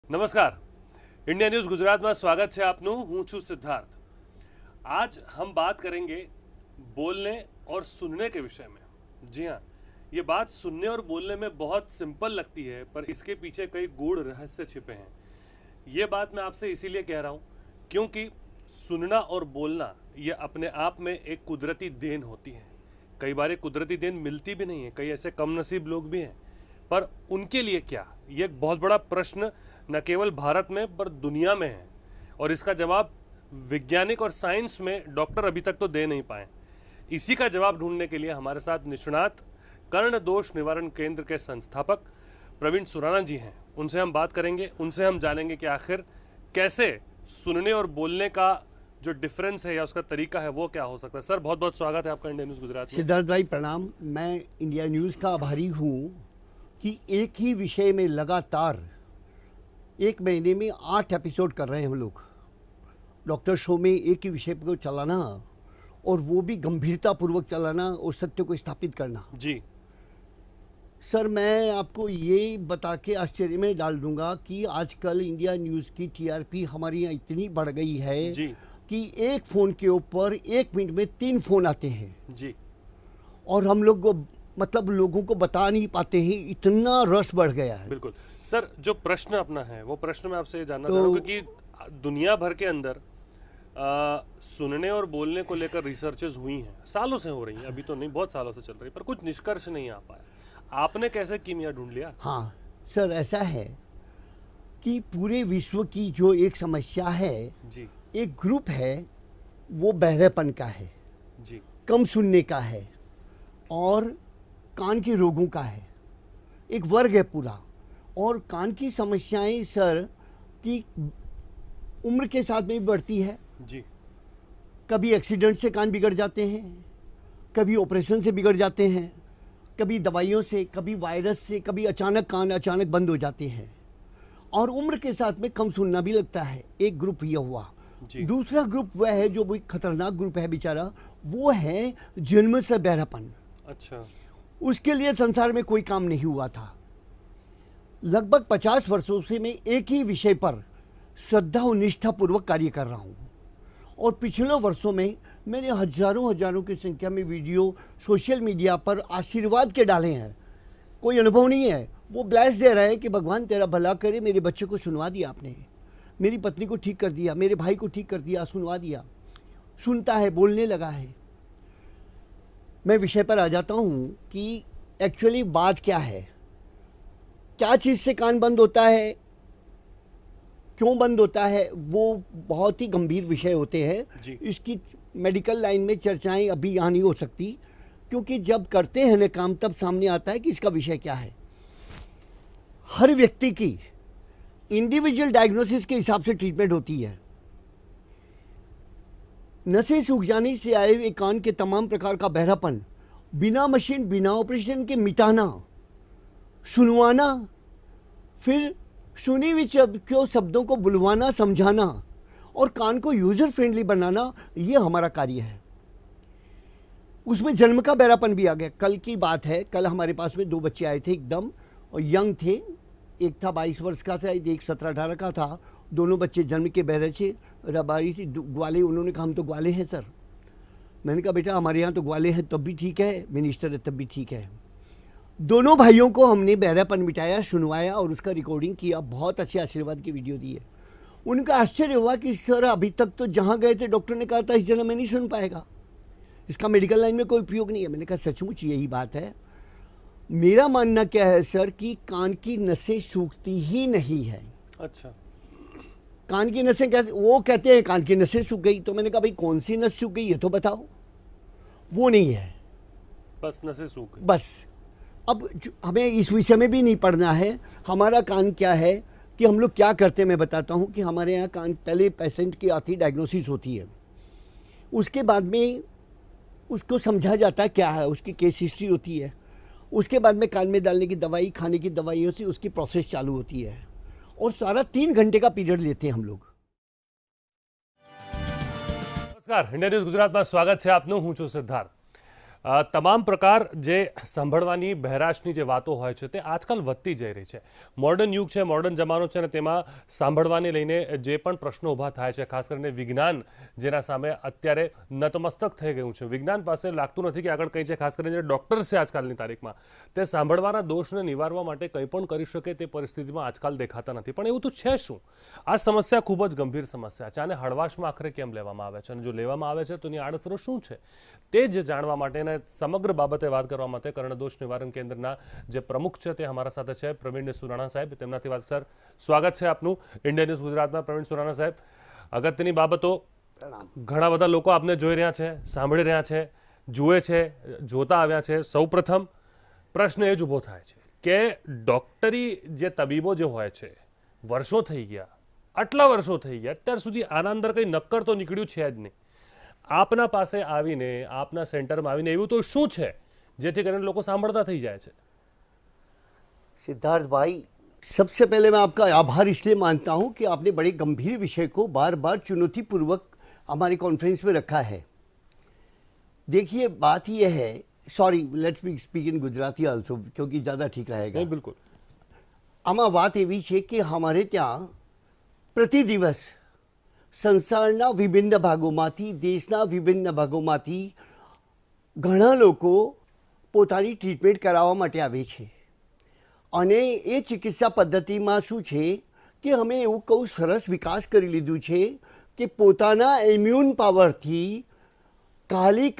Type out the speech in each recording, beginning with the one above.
નમસ્કાર. India news Gujarat में स्वागत है आपનું. હું છું સિદ્ધાર્થ. आज हम बात करेंगे बोलने और सुनने के विषय में. जी हाँ, ये बात सुनने और बोलने में बहुत सिंपल लगती है, पर इसके पीछे कई गूढ़ रहस्य छिपे हैं. ये बात मैं आपसे इसीलिए कह रहा हूँ क्योंकि सुनना और बोलना ये अपने आप में एक कुदरती देन होती है. कई बार ये कुदरती देन मिलती भी नहीं है, कई ऐसे कम नसीब लोग भी हैं, पर उनके लिए क्या, ये एक बहुत बड़ा प्रश्न न केवल भारत में पर दुनिया में है, और इसका जवाब वैज्ञानिक और साइंस में डॉक्टर अभी तक तो दे नहीं पाए. इसी का जवाब ढूंढने के लिए हमारे साथ निष्णात कर्ण दोष निवारण केंद्र के संस्थापक प्रवीण सुराना जी हैं. उनसे हम बात करेंगे, उनसे हम जानेंगे कि आखिर कैसे सुनने और बोलने का जो डिफरेंस है या उसका तरीका है वो क्या हो सकता है. सर, बहुत बहुत स्वागत है आपका इंडिया न्यूज़ गुजरात में. सिद्धार्थ भाई प्रणाम. मैं इंडिया न्यूज़ का आभारी हूँ कि एक ही विषय में लगातार एक महीने में 8 एपिसोड कर रहे हैं हम लोग. डॉक्टर शो में एक ही विषय को चलाना और वो भी गंभीरतापूर्वक चलाना और सत्य को स्थापित करना. जी सर, मैं आपको ये बता के आश्चर्य में डाल दूंगा कि आजकल इंडिया न्यूज़ की टीआरपी हमारे यहाँ इतनी बढ़ गई है जी कि एक फ़ोन के ऊपर 1 मिनट में 3 फ़ोन आते हैं जी. और हम लोग को मतलब लोगों को बता नहीं पाते हैं, इतना रस बढ़ गया है. बिल्कुल सर, जो प्रश्न अपना है वो प्रश्न मैं आपसे ये जानना चाह रहा हूँ क्योंकि दुनिया भर के अंदर सुनने और बोलने को लेकर रिसर्चेज हुई हैं, सालों से हो रही हैं, अभी तो नहीं, बहुत सालों से चल रही, पर कुछ निष्कर्ष नहीं आ पाया. आपने कैसे कीमिया ढूंढ लिया? हाँ सर, ऐसा है कि पूरे विश्व की जो एक समस्या है, जी एक ग्रुप है, वो बहरेपन का है, जी कम सुनने का है और कान के रोगों का है. एक वर्ग है पूरा. और कान की समस्याएं सर की उम्र के साथ में भी बढ़ती है. जी. कभी एक्सीडेंट से कान बिगड़ जाते हैं, कभी ऑपरेशन से बिगड़ जाते हैं, कभी दवाइयों से, कभी वायरस से, कभी अचानक कान अचानक बंद हो जाते हैं और उम्र के साथ में कम सुनना भी लगता है. एक ग्रुप ये हुआ. दूसरा ग्रुप वह है जो बहुत खतरनाक ग्रुप है बेचारा, वो है जन्म से बहरापन. अच्छा. उसके लिए संसार में कोई काम नहीं हुआ था. लगभग 50 वर्षों से मैं एक ही विषय पर श्रद्धा और निष्ठापूर्वक कार्य कर रहा हूँ और पिछले वर्षों में मैंने हजारों की संख्या में वीडियो सोशल मीडिया पर आशीर्वाद के डाले हैं. कोई अनुभव नहीं है, वो ब्लेस दे रहे हैं कि भगवान तेरा भला करे, मेरे बच्चे को सुनवा दिया आपने, मेरी पत्नी को ठीक कर दिया, मेरे भाई को ठीक कर दिया, सुनवा दिया. सुनता है, बोलने लगा है. मैं विषय पर आ जाता हूँ कि एक्चुअली बात क्या है, क्या चीज़ से कान बंद होता है, क्यों बंद होता है, वो बहुत ही गंभीर विषय होते हैं. इसकी मेडिकल लाइन में चर्चाएं अभी यहाँ नहीं हो सकती क्योंकि जब करते हैं ना काम तब सामने आता है कि इसका विषय क्या है. हर व्यक्ति की इंडिविजुअल डायग्नोसिस के हिसाब से ट्रीटमेंट होती है. नसें सूख जाने से आए हुए कान के तमाम प्रकार का बहरापन बिना मशीन, बिना ऑपरेशन के मिटाना, सुनवाना, फिर सुनी हुई शब्दों को बुलवाना, समझाना और कान को यूजर फ्रेंडली बनाना, ये हमारा कार्य है. उसमें जन्म का बहरापन भी आ गया. कल की बात है, कल हमारे पास में 2 बच्चे आए थे, एकदम और यंग थे. एक था 22 वर्ष का था, एक 17-18 का था. दोनों बच्चे जन्म के बहरे थे. रबारी थी, ग्वाले. उन्होंने कहा हम तो ग्वाले हैं सर. मैंने कहा बेटा हमारे यहाँ तो ग्वाले हैं तब भी ठीक है, मिनिस्टर है तब भी ठीक है. दोनों भाइयों को हमने बहरापन मिटाया, सुनवाया और उसका रिकॉर्डिंग किया. बहुत अच्छे आशीर्वाद की वीडियो दी है. उनका आश्चर्य हुआ कि सर अभी तक तो जहाँ गए थे डॉक्टर ने कहा था इस जन्म में नहीं सुन पाएगा, इसका मेडिकल लाइन में कोई उपयोग नहीं है. मैंने कहा सचमुच यही बात है. मेरा मानना क्या है सर कि कान की नसें सूखती ही नहीं है. अच्छा. कान की नसें कैसे, वो कहते हैं कान की नसें सूख गई. तो मैंने कहा भाई कौन सी नस सूख गई ये तो बताओ. वो नहीं है, बस नसें सूख गई. बस. अब हमें इस विषय में भी नहीं पढ़ना है. हमारा कान क्या है कि हम लोग क्या करते हैं मैं बताता हूँ कि हमारे यहाँ कान पहले पेशेंट की आती डायग्नोसिस होती है, उसके बाद में उसको समझा जाता है क्या है, उसकी केस हिस्ट्री होती है. उसके बाद में कान में डालने की दवाई, खाने की दवाइयों से उसकी प्रोसेस चालू होती है और सारा 3 घंटे का पीरियड लेते हैं हम लोग. નમસ્કાર, ઇન્ડિયા ન્યૂઝ ગુજરાતમાં સ્વાગત છે આપનું. હું છું સિદ્ધાર્થ. તમામ પ્રકાર જે સાંભળવાની બહેરાશની જે વાતો હોય છે તે આજકાલ વધતી જઈ રહી છે. મોડર્ન યુગ છે, મોડર્ન જમાનો છે અને તેમાં સાંભળવાને લઈને જે પણ પ્રશ્નો ઊભા થાય છે, ખાસ કરીને વિજ્ઞાન જેના સામે અત્યારે નતમસ્તક થઈ ગયું છે. વિજ્ઞાન પાસે લાગતું નથી કે આગળ કંઈ છે. ખાસ કરીને જે ડૉક્ટર છે આજકાલની તારીખમાં તે સાંભળવાના દોષને નિવારવા માટે કંઈ પણ કરી શકે તે પરિસ્થિતિમાં આજકાલ દેખાતા નથી. પણ એવું તો છે શું? આ સમસ્યા ખૂબ જ ગંભીર સમસ્યા છે. આને હળવાશમાં આખરે કેમ લેવામાં આવે છે અને જો લેવામાં આવે છે તો એની આડઅસરો શું છે તે જ જાણવા માટે સમગ્ર બાબતે વાત કરવા માટે કર્ણદોષ નિવારણ કેન્દ્રના જે પ્રમુખ છે તે અમારા સાથે છે, પ્રવીણ સુરાણા સાહેબ. તેમનાથી વાત સર, સ્વાગત છે આપનું ઇન્ડિયા ન્યૂઝ ગુજરાતમાં. પ્રવીણ સુરાણા સાહેબ, અગત્યની બાબતો, ઘણા બધા લોકો આપને જોઈ રહ્યા છે, સાંભળી રહ્યા છે, જુએ છે, જોતા આવ્યા છે. સૌપ્રથમ પ્રશ્ન એ જ ઊભો થાય છે કે ડૉક્ટરી જે તબીબો જે હોય છે, વર્ષો થઈ ગયા, આટલા વર્ષો થઈ ગયા, અત્યાર સુધી આના અંદર કંઈ નક્કર તો નીકળ્યું છે જ નહીં. આપના પાસે આવીને, આપના સેન્ટરમાં આવીને એવું તો શું છે જેથી કરીને લોકો સાંભળતા થઈ જાય છે? सिद्धार्थ भाई, सबसे पहले मैं आपका आभार इसलिए मानता हूं कि आपने बड़े गंभीर विषय को बार बार चुनौतीपूर्वक हमारी कॉन्फ्रेंस में रखा है. देखिए, बात यह है, sorry, let's me speak in Gujarati also क्योंकि ज़्यादा ठीक रहेगा. નહીં, બિલકુલ. આમાં વાત એવી છે કે અમારે ત્યાં પ્રતિ દિવસ સંસારના વિભિન્ન ભાગોમાંથી, દેશના વિભિન્ન ભાગોમાંથી ઘણા લોકો પોતાની ટ્રીટમેન્ટ કરાવવા માટે આવે છે. અને એ ચિકિત્સા પદ્ધતિમાં શું છે કે અમે એવું કહું સરસ વિકાસ કરી લીધું છે કે પોતાના ઇમ્યુન પાવરથી ખાલી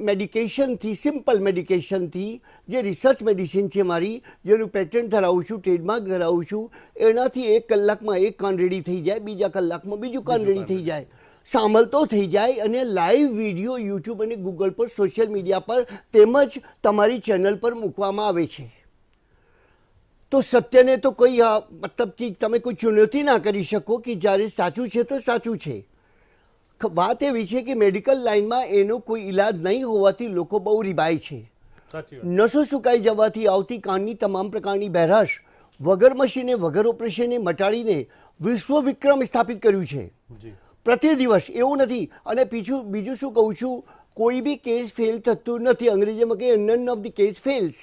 મેડિકેશનથી, સિમ્પલ મેડિકેશનથી, જે રિસર્ચ મેડિસિન છે મારી, જેનું પેટન્ટ ધરાવું છું, ટ્રેડમાર્ક ધરાવું છું, એનાથી 1 કલાકમાં એક કાન રેડી થઈ જાય, બીજા કલાકમાં બીજું કાન રેડી થઈ જાય, સાંભળતો થઈ જાય અને લાઈવ વિડીયો યુટ્યુબ અને ગૂગલ પર, સોશિયલ મીડિયા પર તેમજ તમારી ચેનલ પર મૂકવામાં આવે છે. તો સત્યને તો કોઈ મતલબ કે તમે કોઈ ચુનૌતી ના કરી શકો કે જ્યારે સાચું છે તો સાચું છે. વાત એવી છે કે મેડિકલ લાઇનમાં એનો કોઈ ઈલાજ નહીં હોવાથી લોકો બહુ રીબાય છે. નસો સુકાઈ જવાથી આવતી કાનની તમામ પ્રકારની બહેરાશ વગર મશીને, વગર ઓપરેશને મટાડીને વિશ્વ વિક્રમ સ્થાપિત કર્યું છે પ્રતિ દિવસ. એવું નથી. અને બીજું શું કહું છું, કોઈ બી કેસ ફેલ થતું નથી. અંગ્રેજીમાં કે none of the case fails.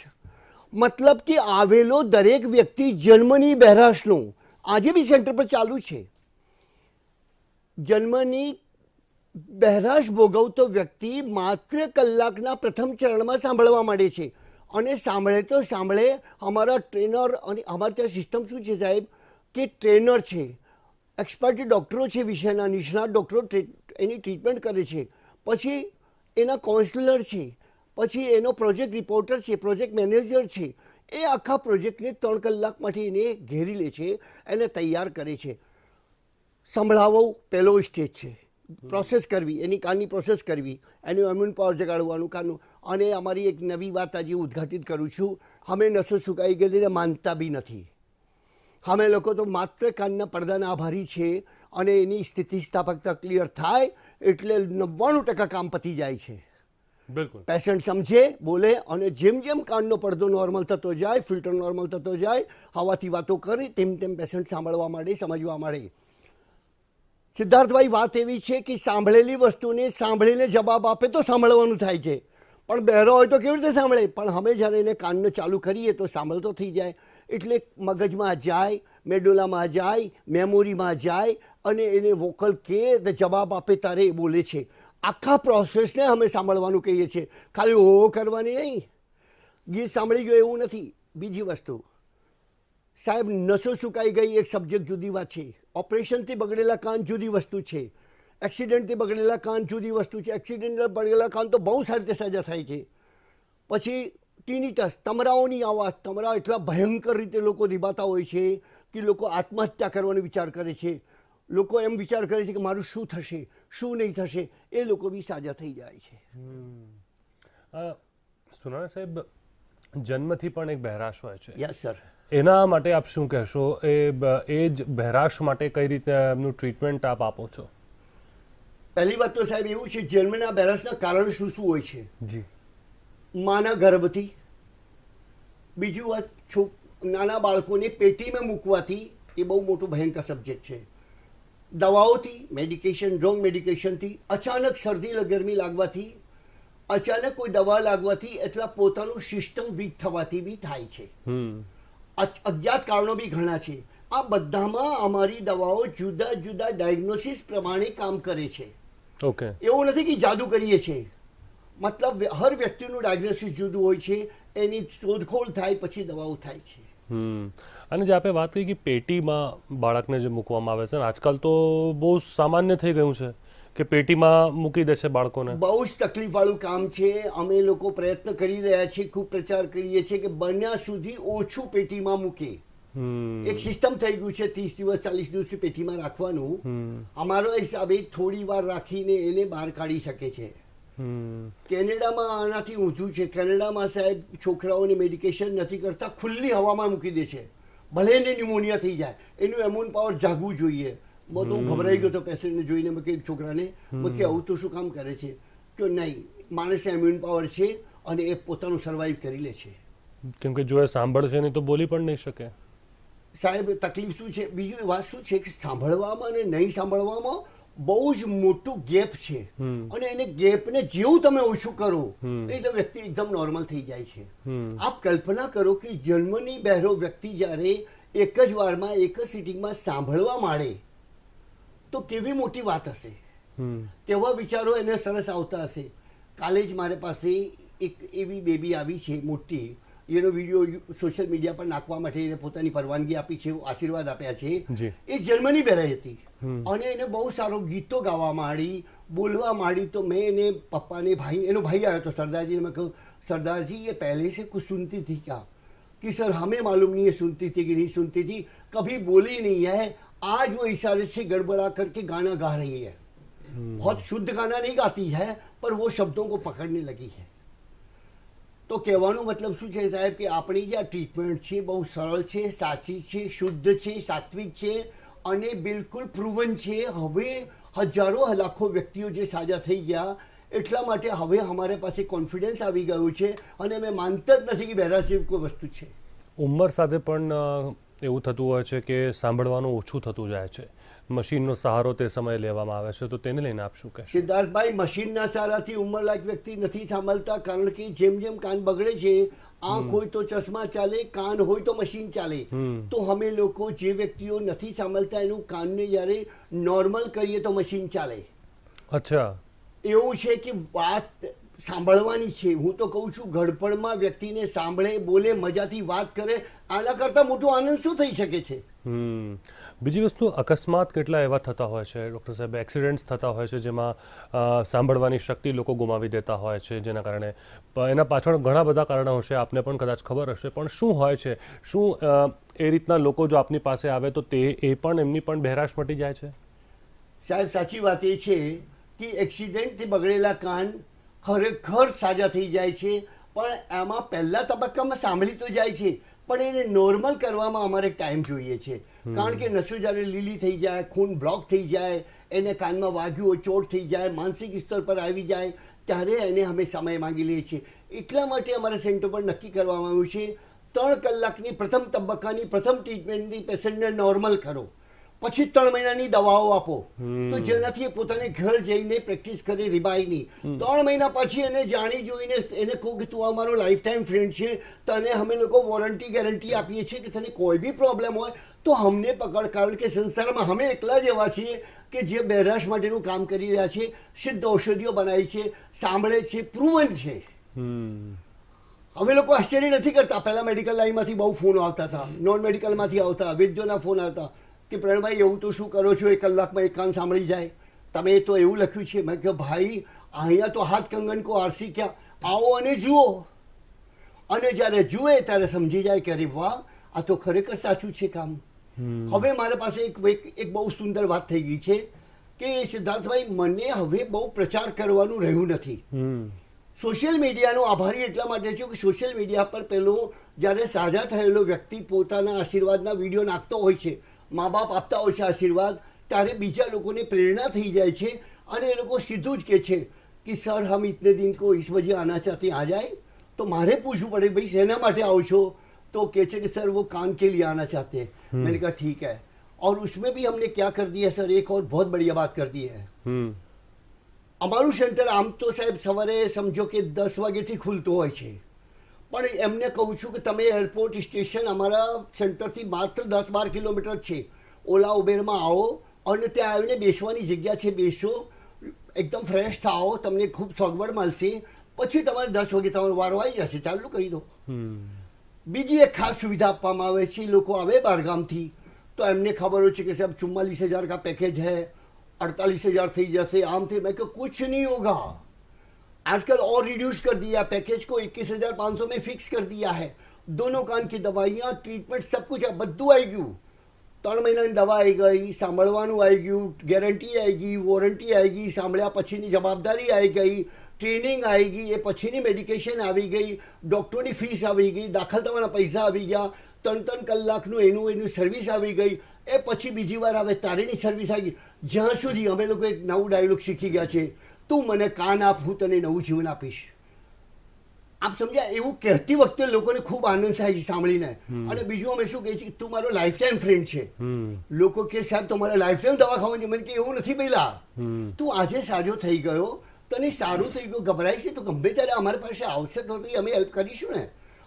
મતલબ કે આવેલો દરેક વ્યક્તિ જન્મની બહેરાશનું આજે બી સેન્ટર પર ચાલુ છે. જન્મની બહેરાશ ભોગવતો વ્યક્તિ માત્ર કલાકના પ્રથમ ચરણમાં સાંભળવા માંડે છે. અને સાંભળે તો સાંભળે. અમારા ટ્રેનર અને અમારે ત્યાં સિસ્ટમ શું છે સાહેબ કે ટ્રેનર છે, એક્સપર્ટ ડૉક્ટરો છે, વિષયના નિષ્ણાત ડૉક્ટરો એની ટ્રીટમેન્ટ કરે છે. પછી એના કાઉન્સિલર છે, પછી એનો પ્રોજેક્ટ રિપોર્ટર છે, પ્રોજેક્ટ મેનેજર છે. એ આખા પ્રોજેક્ટને 3 કલાક માટે એને ઘેરી લે છે, એને તૈયાર કરે છે. સંભળાવવો પહેલો સ્ટેજ છે. પ્રોસેસ કરવી, એની કાનની પ્રોસેસ કરવી, એનું ઇમ્યુન પાવર જગાડવાનું કાનનું. અને અમારી એક નવી વાત આજે ઉદ્ઘાટિત કરું છું. અમે નસો સુકાઈ ગયેલીને માનતા બી નથી. અમે લોકો તો માત્ર કાનના પડદાના આભારી છે. અને એની સ્થિતિસ્થાપકતા ક્લિયર થાય એટલે 99% કામ પતી જાય છે. બિલકુલ. પેશન્ટ સમજે, બોલે અને જેમ જેમ કાનનો પડદો નોર્મલ થતો જાય, ફિલ્ટર નોર્મલ થતો જાય, હવાથી વાતો કરે, તેમ તેમ પેશન્ટ સાંભળવા માંડે, સમજવા માંડે. સિદ્ધાર્થભાઈ, વાત એવી છે કે સાંભળેલી વસ્તુને સાંભળીને જવાબ આપે તો સાંભળવાનું થાય છે. પણ બહેરો હોય તો કેવી રીતે સાંભળે? પણ અમે જ્યારે એને કાનને ચાલુ કરીએ તો સાંભળતો થઈ જાય. એટલે મગજમાં જાય, મેડુલામાં જાય, મેમોરીમાં જાય અને એને વોકલ કે જવાબ આપે ત્યારે એ બોલે છે. આખા પ્રોસેસને અમે સાંભળવાનું કહીએ છીએ, ખાલી ઓ કરવાની નહીં. ગીત સાંભળી ગયો એવું નથી. બીજી વસ્તુ સાહેબ, નસો સુકાઈ ગઈ એક સબ્જેક્ટ જુદી વાત છે. ઓપરેશનથી બગડેલા કાન જુદી વસ્તુ છે. એક્સિડન્ટથી બગડેલા કાન જુદી વસ્તુ છે. એક્સિડન્ટથી બગડેલા કાન તો બહુ સારી રીતે સાજા થાય છે. પછી ટીનિટસ, તમરાઓની અવાજ. તમરા એટલા ભયંકર રીતે લોકો નિભાતા હોય છે કે લોકો આત્મહત્યા કરવાનો વિચાર કરે છે. લોકો એમ વિચાર કરે છે કે મારું શું થશે, શું નહીં થશે. એ લોકો બી સાજા થઈ જાય છે. સુરાણા સાહેબ, જન્મથી પણ એક બહેરાશ હોય છે. Yes sir. એના માટે આપ શું કહેશો? એ જ બહેરાશ માટે કઈ રીતે એમનું ટ્રીટમેન્ટ આપ આપો છો? પહેલી વાત તો સાહેબ એવું છે, જન્મના બહેરાશના કારણ શું શું હોય છે? જી. માના ગર્ભથી. બીજું વાત, નાના બાળકોને પેટીમાં મૂકવાથી, એ બહુ મોટું ભયંકર સબ્જેક્ટ છે. દવાઓથી, મેડિકેશન, રોંગ મેડિકેશનથી, અચાનક શરદી ગરમી લાગવાથી, અચાનક કોઈ દવા લાગવાથી એટલા પોતાનું સિસ્ટમ વીક થવાથી બી થાય છે. અજ્ઞાત કારણો બી ઘણા છે. આ બધામાં અમારી દવાઓ જુદા જુદા ડાયગ્નોસિસ પ્રમાણે કામ કરે છે. ઓકે, એવું નથી કે જાદુ કરીએ છીએ. મતલબ હર વ્યક્તિનું ડાયગ્નોસિસ જુદું હોય છે, એની શોધખોળ થાય પછી દવાઓ થાય છે. અને જે આપણે વાત કરી કે પેટીમાં બાળકને જે મૂકવામાં આવે છે ને, આજકાલ તો બહુ સામાન્ય થઈ ગયું છે કે પેટીમાં મૂકી દે છે બાળકોને. બહુ જ તકલીફવાળું કામ છે. અમે લોકો પ્રયત્ન કરી રહ્યા છીએ, ખૂબ પ્રચાર કરીએ છીએ કે બન્યા સુધી ઓછું પેટીમાં મૂકે. એક સિસ્ટમ થઈ ગયું છે 30 દિવસ 40 દિવસ પેટીમાં રાખવાનું. અમારો હિસાબે થોડી વાર રાખીને એને બહાર કાઢી શકે છે. કેનેડામાં આનાથી ઊંધું છે. કેનેડામાં સાહેબ છોકરાઓને મેડિકેશન નથી કરતા, ખુલ્લી હવામાં મૂકી દે છે. ભલે એને ન્યુમોનિયા થઈ જાય, એનું ઇમ્યુન પાવર જાગવું જોઈએ. હું તો ગભરાઈ ગયો તો પેશન્ટને જોઈને. મેં એક છોકરાને મેં કે આવું તો શું કામ કરે છે? કે નહીં, માણસને ઇમ્યુન પાવર છે અને એ પોતાનું સર્વાઈવ કરી લે છે. કેમ કે જો એ સાંભળશે નહીં તો બોલી પણ નહીં શકે. સાહેબ તકલીફ શું છે, બીજી વાત શું છે કે સાંભળવામાં અને નહીં સાંભળવામાં બહુ જ મોટું ગેપ છે. અને એને ગેપને જેવું તમે ઓછું કરો એટલે વ્યક્તિ એકદમ નોર્મલ થઈ જાય છે. આપ કલ્પના કરો કે જન્મની બહેરો વ્યક્તિ જ્યારે એક જ વારમાં એક જ સિટિંગમાં સાંભળવા માંડે તો કેવી મોટી વાત હશે. કેવા વિચારો એને સરસ આવતા હશે. કાલે જ મારી પાસે એક એવી બેબી આવી છે મોટી, એનો વિડીયો સોશિયલ મીડિયા પર નાખવા માટે એને પોતાની પરવાનગી આપી છે, આશીર્વાદ આપ્યા છે. એ જર્મની બહેરાઈ હતી અને એને બહુ સારો ગીતો ગાવા માંડી, બોલવા માંડી. તો મેં એને પપ્પાને ભાઈ, એનો ભાઈ આવ્યો હતો સરદારજીને. મેં કહ્યું सरदार जी ये पहले से कुछ सुनती थी क्या? कि सर हमें मालूम नहीं है सुनती थी कि नहीं सुनती थी, कभी बोली नहीं है. आज वो इशारे से गड़बड़ा करके गाना गा रही है. बहुत शुद्ध गाना नहीं गाती है पर वो शब्दों को पकड़ने लगी है. તો કહેવાનો મતલબ શું છે સાહેબ કે આપણી જે આ ટ્રીટમેન્ટ છે બહુ સરળ છે, સાચી છે, શુદ્ધ છે, સાત્વિક છે અને બિલકુલ પ્રૂવન છે. હવે હજારો લાખો વ્યક્તિઓ જે સાજા થઈ ગયા એટલા માટે હવે અમારી પાસે કોન્ફિડન્સ આવી ગયો છે અને અમે માનતા જ નથી કે બહેરાશ જેવી કોઈ વસ્તુ છે. ઉંમર સાથે પણ એવું થતું હોય છે કે સાંભળવાનું ઓછું થતું જાય છે, મશીનનો સહારો તે સમયે લેવામાં આવે છે, તો તેને લઈને આપ શું કહેશો? સિદ્ધાર્થભાઈ, મશીનના સહારાથી ઉંમરલાયક વ્યક્તિ નથી સાંભળતા, કારણ કે જેમ જેમ કાન બગડે છે, આંખ હોય તો ચશ્મા ચાલે, કાન હોય તો મશીન ચાલે. તો અમે લોકો જે વ્યક્તિઓ નથી સાંભળતા એનું કાનને જ્યારે નોર્મલ કરીએ તો મશીન ચાલે. અચ્છા, એવું છે કે વાત સાંભળવાની છે. હું તો કહું છું ઘડપણમાં વ્યક્તિને સાંભળે, બોલે, મજાથી વાત કરે, આના કરતાં મોટો આનંદ શું થઈ શકે છે? બીજી વસ્તુ, અકસ્માત કેટલા એવા થતા હોય છે ડૉક્ટર સાહેબ, એક્સિડન્ટ્સ થતા હોય છે જેમાં સાંભળવાની શક્તિ લોકો ગુમાવી દેતા હોય છે, જેના કારણે એના પાછળ ઘણા બધા કારણો હશે, આપને પણ કદાચ ખબર હશે, પણ શું હોય છે? શું એ રીતના લોકો જો આપની પાસે આવે તો એ પણ એમની પણ બહેરાશ મટી જાય છે? સાહેબ, સાચી વાત એ છે કે એક્સિડન્ટથી બગડેલા કાન ખરેખર સાજા થઈ જાય છે, પણ એમાં પહેલા તબક્કામાં સાંભળી તો જાય છે પણ એને નોર્મલ કરવામાં અમારે ટાઈમ જોઈએ છે. કારણ કે નસો જ્યારે લીલી થઈ જાય, ખૂન બ્લોક થઈ જાય, એને કાનમાં વાગ્યું હોય, ચોટ થઈ જાય, માનસિક સ્તર પર આવી જાય, ત્યારે એને અમે સમય માંગી લઈએ છીએ. એટલા માટે અમારા સેન્ટર પર નક્કી કરવામાં આવ્યું છે 3 કલાકની પ્રથમ તબક્કાની પ્રથમ ટ્રીટમેન્ટની પેશન્ટને નોર્મલ કરો, પછી 3 મહિનાની દવાઓ આપો, તો જેનાથી પોતાને ઘર જઈને પ્રેક્ટિસ કરે રિબાઈની. 3 મહિના પછી એને જાણી જોઈને એને કહું કે તું અમારો લાઈફ ટાઈમ ફ્રેન્ડ છે, તને અમે લોકો વોરંટી ગેરંટી આપીએ છીએ કે તને કોઈ બી પ્રોબ્લેમ હોય તો અમને પકડ. કારણ કે સંસારમાં અમે એકલા જ એવા છીએ કે જે બહેરાશ માટેનું કામ કરી રહ્યા છે, સિદ્ધ ઔષધિઓ બનાવી છે, સાંભળે છે, પ્રૂવન છે. અમે લોકો આશ્ચર્ય નથી કરતા. પહેલાં મેડિકલ લાઈનમાંથી બહુ ફોન આવતા હતા, નોન મેડિકલમાંથી આવતા, વૈદ્યોના ફોન આવતા કે પ્રણભાઈ એવું તો શું કરો છો, 1 કલાકમાં એક કાન સાંભળી જાય, તમે તો એવું લખ્યું છે. મેં કહ્યું ભાઈ અહીંયા તો હાથ કંગન કો આરસી ક્યાં, આવો અને જુઓ. અને જ્યારે જુએ ત્યારે સમજી જાય કે અરે વાહ, આ તો ખરેખર સાચું છે કામ. હવે મારા પાસે એક બહુ સુંદર વાત થઈ ગઈ છે કે સિદ્ધાર્થભાઈ, મને હવે બહુ પ્રચાર કરવાનું રહ્યું નથી. સોશિયલ મીડિયાનો આભારી એટલા માટે છું કે સોશિયલ મીડિયા પર પેલો જ્યારે સાજા થયેલો વ્યક્તિ પોતાના આશીર્વાદના વિડીયો નાખતો હોય છે, મા બાપ આપતા હોય છે આશીર્વાદ, ત્યારે બીજા લોકોને પ્રેરણા થઈ જાય છે અને એ લોકો સીધું જ કહે છે કે સર હમ ઇતને દિન કો ઇસ વજે આના ચાહતે આ જાય. તો મારે પૂછવું પડે ભાઈ શેના માટે આવો છો? तो कहते कि सर वो कान के लिए आना चाहते हैं. मैंने कहा ठीक है. और उसमें भी हमने क्या कर दिया सर, एक और बहुत बढ़िया बात कर दी है. અમારું સેન્ટર આમ તો સાહેબ સવારે સમજો કે 10 વાગ્યાથી ખુલતું હોય છે, પણ એમને કહું છું કે તમે એરપોર્ટ સ્ટેશન અમારા સેન્ટરથી માત્ર 10-12 કિલોમીટર છે, ઓલા ઉબેરમાં આવો અને ત્યાં આવીને બેસવાની જગ્યા છે, બેસો, એકદમ ફ્રેશ થાઓ, તમને ખૂબ સગવડ મળશે, પછી તમારે 10 વાગે તમારો વારો આવી જશે, ચાલુ કરી દો. બીજી એક ખાસ સુવિધા આપવામાં આવે છે, લોકો આવે બહારગામથી તો એમને ખબર હોય છે કે સાહેબ 44,000 का पैकेज है, 48,000 થઈ જશે, આમ થઈ. મેં કહ્યું कुछ नहीं होगा, आजकल और रिड्यूस कर दिया, पैकेज को 21,500 में फिक्स कर दिया है, दोनों कान की दवाइयाँ, ट्रीटमेंट, सब कुछ બધું આવી ગયું. 3 મહિનાની દવા આવી ગઈ, સાંભળવાનું આવી ગયું, ગેરંટી આવી ગઈ, વોરંટી આવી ગઈ, સાંભળ્યા પછીની જવાબદારી આવી ગઈ, ટ્રેનિંગ આવી ગઈ, એ પછીની મેડિકેશન આવી ગઈ, ડૉક્ટરની ફીસ આવી ગઈ, દાખલ થવાના પૈસા આવી ગયા, 3 કલાકનું એનું સર્વિસ આવી ગઈ, એ પછી બીજી વાર આવે તારીની સર્વિસ આવી ગઈ. જ્યાં સુધી અમે લોકો એક નવું ડાયલોગ શીખી ગયા છે, તું મને કાન આપ, હું તને નવું જીવન આપીશ. આપ સમજ્યા? એવું કહેતી વખતે લોકોને ખૂબ આનંદ થાય છે સાંભળીને. અને બીજું અમે શું કહીએ છીએ કે તું મારો લાઈફ ટાઈમ ફ્રેન્ડ છે. લોકો કે સાહેબ તમારે લાઈફ ટાઈમ દવા ખાવાની, મને કે એવું નથી પહેલા, તું આજે સાજો થઈ ગયો, તને સારું થઈ ગયું, ગભરાય છે તો ગમે ત્યારે અમારી પાસે આવશે તો અમે હેલ્પ કરીશું ને.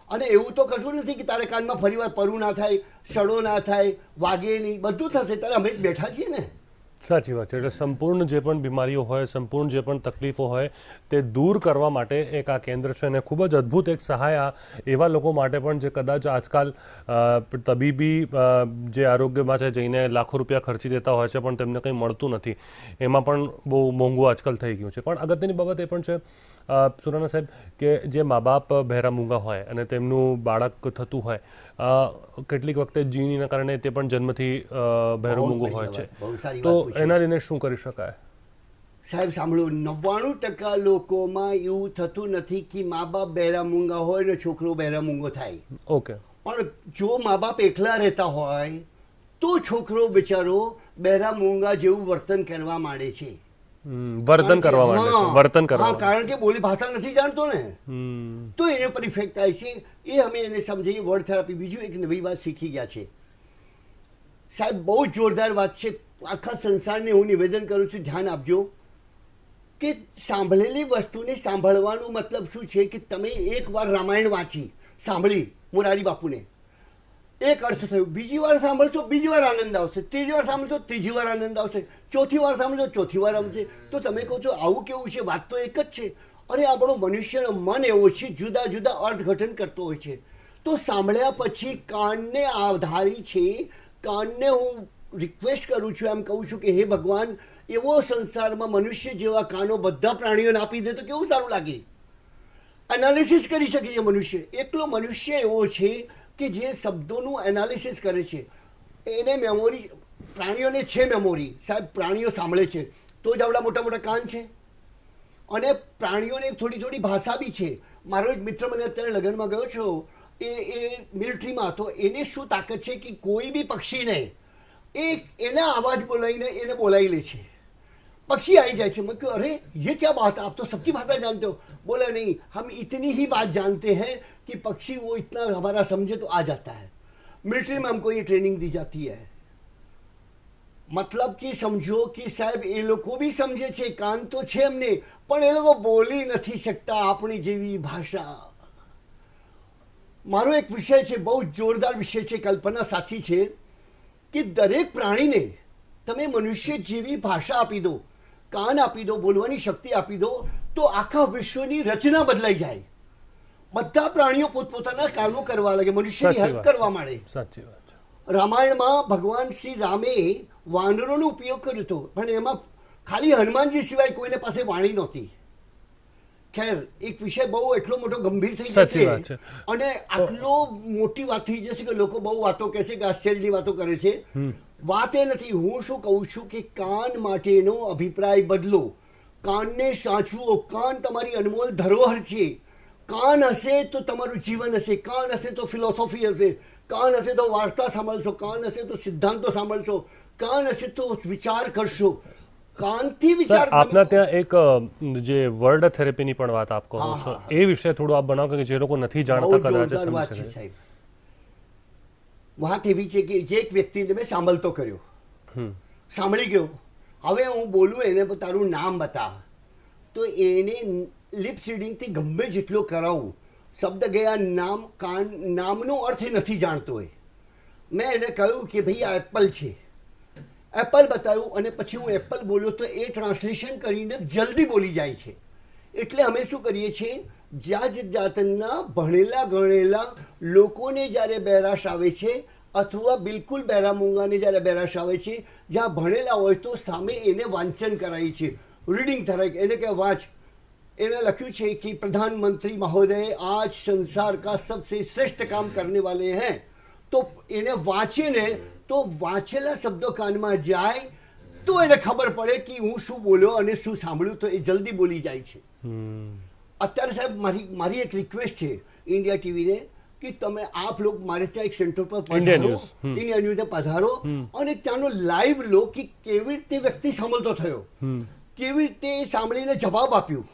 અને એવું તો કશું નથી કે તારે કાનમાં ફરીવાર પરવું ના થાય, સડો ના થાય, વાગે નહીં, બધું થશે, ત્યારે અમે જ બેઠા છીએ ને. સાચી વાત છે. એટલે સંપૂર્ણ જે પણ બીમારીઓ હોય, સંપૂર્ણ જે પણ તકલીફો હોય તે દૂર કરવા માટે એક આ કેન્દ્ર છે, અને ખૂબ જ અદ્ભુત એક સહાય એવા લોકો માટે પણ જે કદાચ આજકાલ તબીબી જે આરોગ્યમાં છે જઈને લાખો રૂપિયા ખર્ચી દેતા હોય છે પણ તેમને કંઈ મળતું નથી, એમાં પણ બહુ મોંઘું આજકાલ થઈ ગયું છે. પણ અગત્યની બાબત એ પણ છે સુરાના સાહેબ કે જે મા બાપ બહેરા મૂંગા હોય અને તેમનું બાળક થતું હોય, કેટલીક વખતે જીનીના કારણે તે પણ જન્મથી બહેરું મૂંગું હોય છે, તો એના લઈને શું કરી શકાય? સાહેબ સાંભળો, 99% લોકોમાં એવું થતું નથી કે મા બાપ બહેરા મૂંગા હોય ને છોકરો બહેરા મૂંગો થાય. ઓકે. પણ જો મા બાપ એકલા રહેતા હોય તો છોકરો બિચારો બહેરા મૂંગા જેવું વર્તન કરવા માંડે છે. વર્તન કરવા માંડે છે, વર્તન કરવા, કારણ કે બોલી ભાષા નથી જાણતો ને, તો એને પર ઇફેક્ટ થાય છે. એ અમે એને સમજીએ વર્ડ થેરાપી. બીજું એક નવી વાત શીખી ગયા છે સાહેબ, બહુ જોરદાર વાત છે. આખા સંસારને હું નિવેદન કરું છું, ધ્યાન આપજો કે સાંભળેલી વસ્તુને સાંભળવાનું મતલબ શું છે કે તમે એકવાર રામાયણ વાંચી સાંભળી મોરારી બાપુને, એક અર્થ થયું, બીજી વાર સાંભળશો બીજી વાર આનંદ આવશે, ત્રીજી વાર સાંભળશો ત્રીજી વાર આનંદ આવશે, ચોથી વાર સાંભળશો ચોથી વાર આવશે. તો તમે કહો છો આવું કેવું છે? વાત તો એક જ છે. અરે આપણો મનુષ્યનો મન એવો છે, જુદા જુદા અર્થઘટન કરતો હોય છે. તો સાંભળ્યા પછી કાનને આધારી છે, કાનને હું રિક્વેસ્ટ કરું છું, એમ કહું છું કે હે ભગવાન, એવો સંસારમાં મનુષ્ય જેવા કાનો બધા પ્રાણીઓને આપી દે તો કેવું સારું લાગે. એનાલિસિસ કરી શકે છે મનુષ્ય. એકલો મનુષ્ય એવો છે કે જે શબ્દોનું એનાલિસિસ કરે છે. એને મેમોરી, પ્રાણીઓને છે મેમોરી સાહેબ. પ્રાણીઓ સાંભળે છે તો જ આવડા મોટા મોટા કાન છે, અને પ્રાણીઓને થોડી થોડી ભાષા બી છે. મારો એક મિત્ર, મને અત્યારે લગ્નમાં ગયો છો, એ મિલિટરીમાં હતો. એને શું તાકાત છે કે કોઈ બી પક્ષીને એના અવાજ બોલાવીને એને બોલાવી લે છે, पक्षी आई जाए. मैं क्यों, अरे ये क्या बात है, आप तो सबकी भाषा जानते हो. बोला नहीं, हम इतनी ही बात जानते हैं कि पक्षी वो इतना हमारा समझे तो आ जाता है. मिलिट्री में हमको ये ट्रेनिंग दी जाती है. मतलब कि समझो कि साहब એ લોકો બી સમજે છે, કાન તો છે એમને, પણ એ લોકો બોલી નથી શકતા આપણી જેવી ભાષા. મારો એક વિષય છે, બહુ જોરદાર વિષય છે, કલ્પના સાચી છે, કે દરેક પ્રાણીને તમે મનુષ્ય જેવી ભાષા આપી દો, કાન આપી દો, બોલવાની શક્તિ આપી દો, તો આખા વિશ્વની રચના બદલાઈ જાય. બધા પ્રાણીઓ પોતપોતાના કામો કરવા લાગે, મનુષ્યની હેલ્પ કરવા માંડે. સાચી વાત. રામાયણમાં ભગવાન શ્રી રામે વાનરોનો ઉપયોગ કર્યો હતો, પણ એમાં ખાલી હનુમાનજી સિવાય કોઈને પાસે વાણી નહોતી. ખેર, એક વિષય બહુ એટલો મોટો ગંભીર થઈ જશે અને આટલો મોટી વાત થઈ જશે કે લોકો બહુ વાતો કહેશે કે આશ્ચર્યની વાતો કરે છે. વાત એ નથી. હું શું કહું છું કે કાન માટેનો અભિપ્રાય બદલો, કાનને સાચવો. કાન તમારી અનમોલ ધરોહર છે. કાન હશે તો તમારું જીવન હશે, કાન હશે તો ફિલોસોફી હશે, કાન હશે તો વાર્તા સાંભળશો, કાન હશે તો સિદ્ધાંતો સાંભળશો, કાન હશે તો વિચાર કરશો. કાનથી વિચાર. આપના ત્યાં એક જે વર્ડ થેરેપીની પણ વાત આપ કહો છો, એ વિશે થોડું આપ બનાવો કે જે લોકો નથી જાણતા કદાચ સમજી શકે. વાત એવી છે કે જે એક વ્યક્તિને મેં સાંભળતો કર્યો, સાંભળી ગયો, હવે હું બોલું એને તારું નામ બતા, તો એને લિપ્સ રીડિંગથી ગમે જેટલો કરાવું, શબ્દ ગયા નામ કાન નામનો અર્થ એ નથી જાણતો હોય. મેં એને કહ્યું કે ભાઈ આ એપલ છે, એપલ બતાવ્યું અને પછી હું એપલ બોલ્યો તો એ ટ્રાન્સલેશન કરીને જલ્દી બોલી જાય છે. એટલે અમે શું કરીએ છીએ, જાતના ભણેલા ગણેલા લોકોને જ્યારે બહેરાશ આવે છે અથવા બિલકુલ બહેરા મૂંગાને જ્યારે બહેરાશ આવે છે, જ્યાં ભણેલા હોય તો સામે એને વાંચન કરાય છે, રીડિંગ કરાય. એને કે વાંચ, એને લખ્યું છે કે પ્રધાનમંત્રી મહોદય આજ સંસાર કા સબસે શ્રેષ્ઠ કામ કરને વાલે हैं, તો એને વાંચીને તો વાંચેલા શબ્દો કાનમાં જાય તો એને ખબર પડે કે હું શું બોલ્યો અને શું સાંભળ્યું, તો એ જલ્દી બોલી જાય છે. અત્યારે સાહેબ મારી એક રિક્વેસ્ટ છે ઇન્ડિયા ટીવીને કે તમે આપ લોગ મારે ત્યાં એક સેન્ટર પર પધારો, ઇન્ડિયા ન્યૂઝને પધારો અને ત્યાંનો લાઈવ લો કે કેવી રીતે વ્યક્તિ સાંભળતો થયો, કેવી રીતે સાંભળીને જવાબ આપ્યું,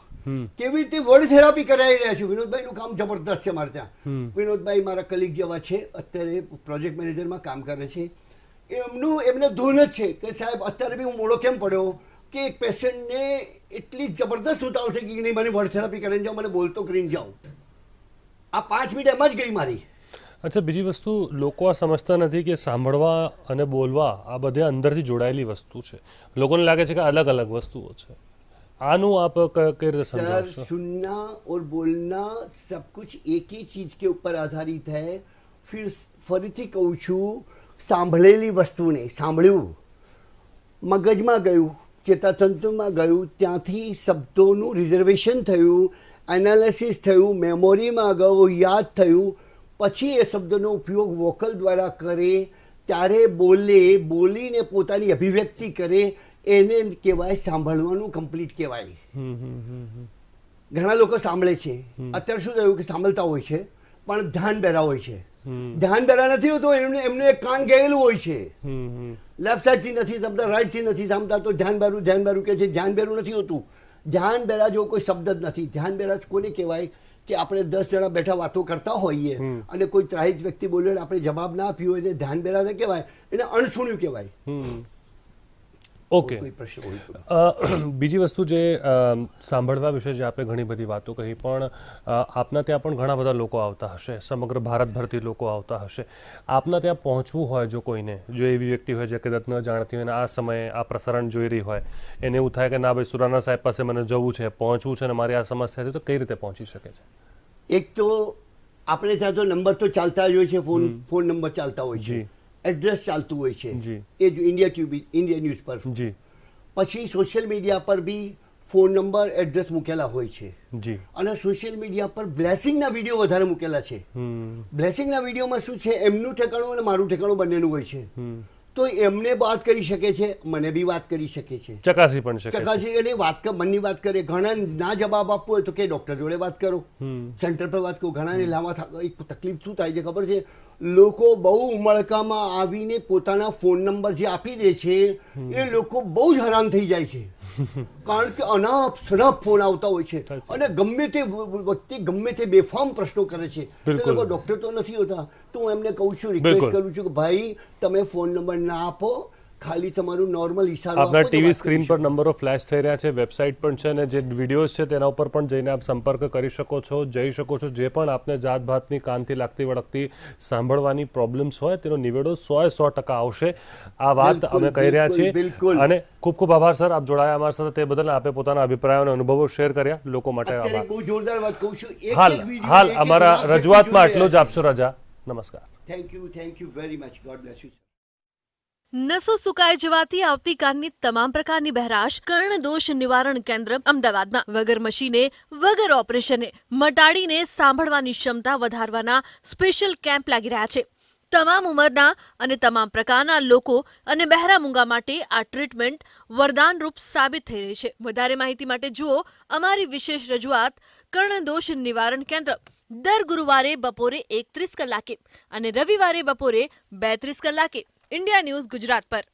કેવી રીતે વર્ડ થેરાપી કરાવી રહ્યા છે. વિનોદભાઈનું કામ જબરદસ્ત છે મારે ત્યાં. વિનોદભાઈ મારા કલીગ જેવા છે, અત્યારે પ્રોજેક્ટ મેનેજરમાં કામ કરે છે. એમને ધૂન જ છે કે સાહેબ અત્યારે બી હું મોડો કેમ પડ્યો કે એક પેશન્ટને એટલી જબરદસ્ત ઉતાવળ થઈ ગઈ કે નહીં મને વર્ડ થેરાપી કરીને જાઓ, મને બોલતો કરીને જાઓ. આ 5 મિનિટ એમ જ ગઈ મારી. અચ્છા, બીજી વસ્તુ, લોકો આ સમજતા નથી કે સાંભળવા અને બોલવા આ બધે અંદરથી જોડાયેલી વસ્તુ છે. લોકોને લાગે છે કે અલગ અલગ વસ્તુઓ છે. આનું आप कई રીતે समझाओ? सुनना और बोलना सब कुछ एक ही चीज के ऊपर आधारित है. फिर ફરીથી કહું છું, સાંભળેલી વસ્તુને સાંભળ્યું, મગજમાં ગયું, ચેતાતંતુમાં ગયું, ત્યાંથી શબ્દોનું રિઝર્વેશન થયું, એનાલિસિસ થયું, મેમોરીમાં ગયું, યાદ થયું, પછી એ શબ્દનો ઉપયોગ વોકલ દ્વારા કરે, ત્યારે બોલીને પોતાની અભિવ્યક્તિ કરે, એને કહેવાય સાંભળવાનું કમ્પ્લીટ કહેવાય. ઘણા લોકો સાંભળે છે, અત્યારે શું થયું કે સાંભળતા હોય છે પણ ધ્યાન બેરા હોય છે. ધ્યાન બેરા નથી હોતું, એમનું એક કાન ગયેલું હોય છે, લેફ્ટ સાઈડથી નથી સાંભળતા, રાઈટથી નથી સાંભળતા, તો ધ્યાન બેરું કે છે. ધ્યાન બેરું નથી હોતું. ધ્યાન બેરા જેવો કોઈ શબ્દ જ નથી. ધ્યાન બેરા કોને કહેવાય કે આપણે 10 જણા બેઠા વાતો કરતા હોઈએ અને કોઈ ત્રાહિત વ્યક્તિ બોલે આપણે જવાબ ના આપ્યો હોય એને ધ્યાન બેરા ન કહેવાય, એને અણસુણ્યું કહેવાય. ઓકે, બીજી વસ્તુ જે સાંભળવા વિશે જે આપણે ઘણી બધી વાતો કહી, પણ આપના ત્યાં પણ ઘણા બધા લોકો આવતા હશે, સમગ્ર ભારતભરથી લોકો આવતા હશે. આપના ત્યાં પહોંચવું હોય જો કોઈને, જો એવી વ્યક્તિ હોય જે કદાચ ન જાણતી હોય અને આ સમયે આ પ્રસારણ જોઈ રહી હોય, એને એવું થાય કે ના ભાઈ સુરાના સાહેબ પાસે મને જવું છે, પહોંચવું છે અને મારી આ સમસ્યા છે, તો કઈ રીતે પહોંચી શકે છે? એક તો આપણે ત્યાં તો નંબર તો ચાલતા જ હોય છે, ફોન નંબર ચાલતા હોય છે, એડ્રેસ ચાલતું હોય છે, એ જ ઇન્ડિયા ન્યૂઝ પર. પછી સોશિયલ મીડિયા પર બી ફોન નંબર એડ્રેસ મૂકેલા હોય છે. અને સોશિયલ મીડિયા પર બ્લેસિંગના વિડીયો વધારે મૂકેલા છે. બ્લેસિંગના વિડીયોમાં શું છે, એમનું ઠેકાણું અને મારું ઠેકાણું બંનેનું હોય છે. તો એમને વાત કરી શકે છે, મને બી વાત કરી શકે છે, ચકાસી પણ શકે, ચકાસી અને મનની વાત કરે. ઘણા ના જવાબ આપવો હોય તો કે ડોક્ટર જોડે વાત કરો, સેન્ટર પર વાત કરો. ઘણાને લાંબા તકલીફ શું થાય છે ખબર છે, લોકો બહુ ઉમળકામાં આવીને પોતાના ફોન નંબર જે આપી દે છે, એ લોકો બહુ જ હેરાન થઈ જાય છે. કારણ કે અનાપ શનાપ ફોન આવતા હોય છે અને ગમે તે વ્યક્તિ ગમે તે બેફામ પ્રશ્નો કરે છે. લોકો ડોક્ટર તો નથી હોતા. તો હું એમને કહું છું, રિક્વેસ્ટ કરું છું કે ભાઈ તમે ફોન નંબર ના આપો, ખાલી તમારું નોર્મલ ઈશારો આપો. આપના ટીવી સ્ક્રીન પર નંબરો ફ્લેશ થઈ રહ્યા છે, વેબસાઇટ પણ છે અને જે વિડીયોઝ છે તેના ઉપર પણ જઈને આપ સંપર્ક કરી શકો છો, જઈ શકો છો. જે પણ આપને જાતભાતની કાનથી લાગતી વળગતી સાંભળવાની પ્રોબ્લેમ્સ હોય તેનો નિવેડો 100% આવશે. આ વાત અમે કહી રહ્યા છીએ અને ખૂબ ખૂબ આભાર સર, આપ જોડાયા અમારી સાથે, તે બદલ આપે પોતાના અભિપ્રાયો અને અનુભવો શેર કર્યા લોકો માટે. આભાર. બહુ જોરદાર વાત કહું છું. હાલ અમારા રજૂઆતમાં આટલું જ. આપશો રજા. નમસ્કાર. Thank you very much. God bless you. નસો સુકાઈ જવાથી આવતી કાનની તમામ પ્રકારની બહેરાશ કર્ણદોષ નિવારણ કેન્દ્ર અમદાવાદમાં વગર મશીને વગર ઓપરેશને મટાડીને સાંભળવાની ક્ષમતા વધારવાના સ્પેશિયલ કેમ્પ લાગી રહ્યા છે. તમામ ઉંમરના અને તમામ પ્રકારના લોકો અને બહેરા મૂંગા માટે આ ટ્રીટમેન્ટ વરદાનરૂપ સાબિત થઈ રહી છે. વધારે માહિતી માટે જુઓ અમારી વિશેષ રજૂઆત કર્ણદોષ નિવારણ કેન્દ્ર દર ગુરુવારે બપોરે 1:30 કલાકે અને રવિવારે બપોરે 2:30 કલાકે ઇન્ડિયા ન્યૂઝ ગુજરાત પર.